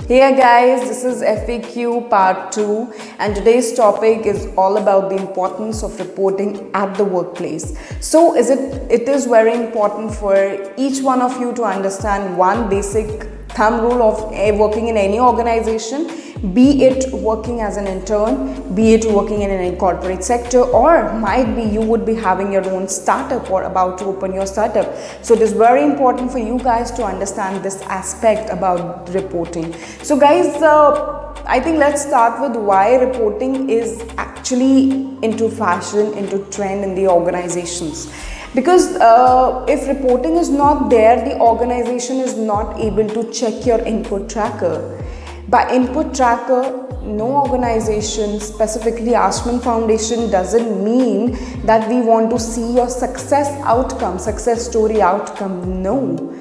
Hey guys, this is FAQ part 2 and today's topic is all about the importance of reporting at the workplace. So it is very important for each one of you to understand one basic thumb rule of working in any organization, be it working as an intern, be it working in any corporate sector, or might be you would be having your own startup or about to open your startup. So it is very important for you guys to understand this aspect about reporting. So guys, I think let's start with why reporting is actually into fashion, into trend in the organizations. Because if reporting is not there, the organization is not able to check your input tracker. By input tracker, no organization, specifically Ashman Foundation, doesn't mean that we want to see your success outcome, success story outcome. No,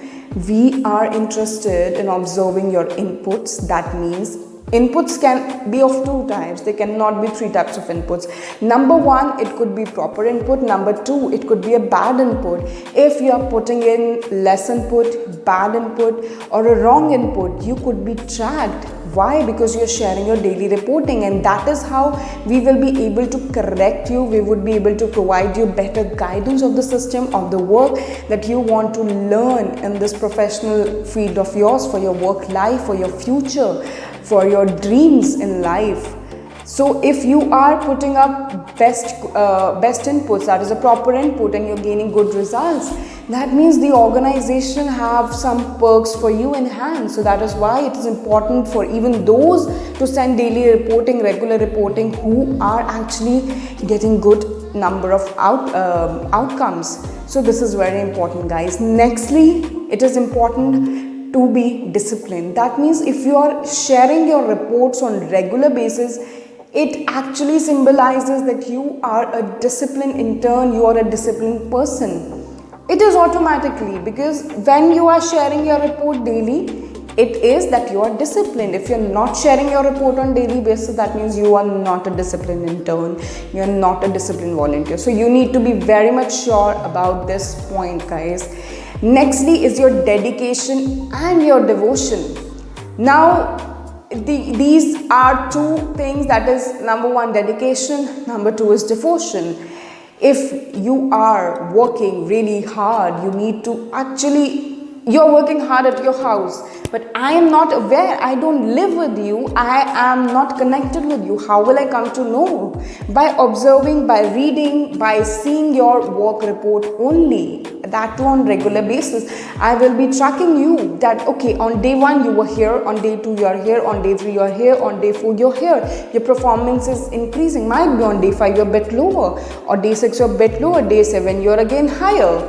we are interested in observing your inputs. That means inputs can be of two types. They cannot be three types of inputs. Number one, it could be proper input. Number two, it could be a bad input. If you are putting in less input, bad input, or a wrong input, you could be tracked. Why? Because you're sharing your daily reporting, and that is how we will be able to correct you. We would be able to provide you better guidance of the system, of the work that you want to learn in this professional field of yours, for your work life, for your future, for your dreams in life. So if you are putting up best inputs, that is a proper input, and you're gaining good results, that means the organization have some perks for you in hand. So that is why it is important for even those to send daily reporting, regular reporting, who are actually getting good number of outcomes. So this is very important, guys. Nextly, it is important to be disciplined. That means if you are sharing your reports on regular basis, it actually symbolizes that you are a disciplined intern, you are a disciplined person. It is automatically, because when you are sharing your report daily, it is that you are disciplined. If you're not sharing your report on daily basis, that means you are not a disciplined intern, you are not a disciplined volunteer. So you need to be very much sure about this point, guys. Nextly is your dedication and your devotion. Now, these are two things, that is number one, dedication, number two is devotion. If you are working really hard, you need to you're working hard at your house, but I am not aware, I don't live with you, I am not connected with you. How will I come to know? By observing, by reading, by seeing your work report only, that too on regular basis. I will be tracking you that, okay, on day 1 you were here, on day 2 you are here, on day 3 you are here, on day 4 you're here. Your performance is increasing. Might be on day 5 you're a bit lower, or day 6 you're a bit lower, day 7 you're again higher.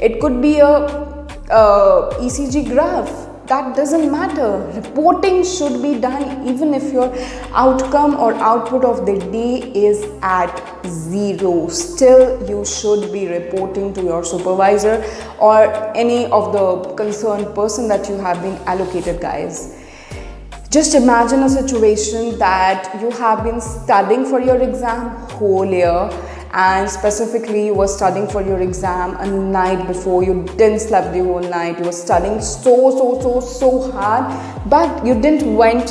It could be a ECG graph. That doesn't matter. Reporting should be done even if your outcome or output of the day is at 0. Still, you should be reporting to your supervisor or any of the concerned person that you have been allocated, guys. Just imagine a situation that you have been studying for your exam whole year, and specifically you were studying for your exam a night before. You didn't sleep the whole night. You were studying so hard, but you didn't went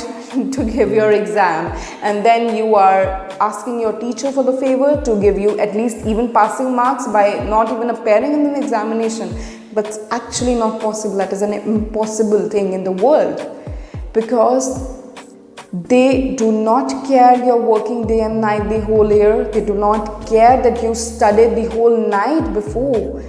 to give your exam, and then you are asking your teacher for the favor to give you at least even passing marks by not even appearing in the examination. That's actually not possible. That is an impossible thing in the world, because they do not care you're working day and night the whole year. They do not care that you studied the whole night before.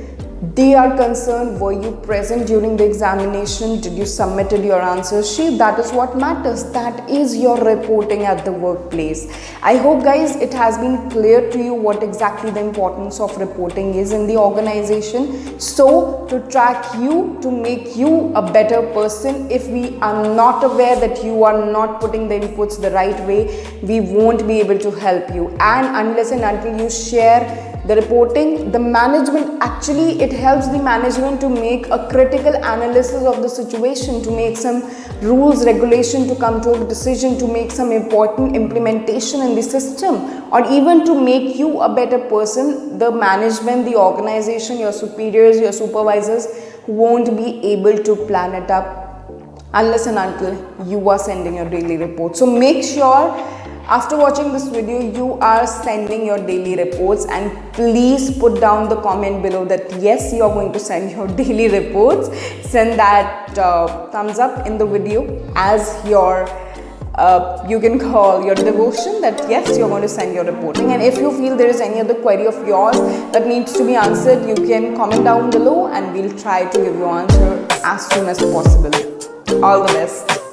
They are concerned, were you present during the examination? Did you submitted your answer sheet? That is what matters. That is your reporting at the workplace. I hope, guys, it has been clear to you what exactly the importance of reporting is in the organization. So to track you, to make you a better person, if we are not aware that you are not putting the inputs the right way, we won't be able to help you. And unless and until you share the reporting, the management, actually it helps the management to make a critical analysis of the situation, to make some rules, regulation, to come to a decision, to make some important implementation in the system, or even to make you a better person. The management, the organization, your superiors, your supervisors won't be able to plan it up unless and until you are sending your daily report. So make sure after watching this video you are sending your daily reports, and please put down the comment below that yes, you are going to send your daily reports. Send that thumbs up in the video as your you can call your devotion that yes, you're going to send your reporting. And if you feel there is any other query of yours that needs to be answered, you can comment down below and we'll try to give you answer as soon as possible. All the best.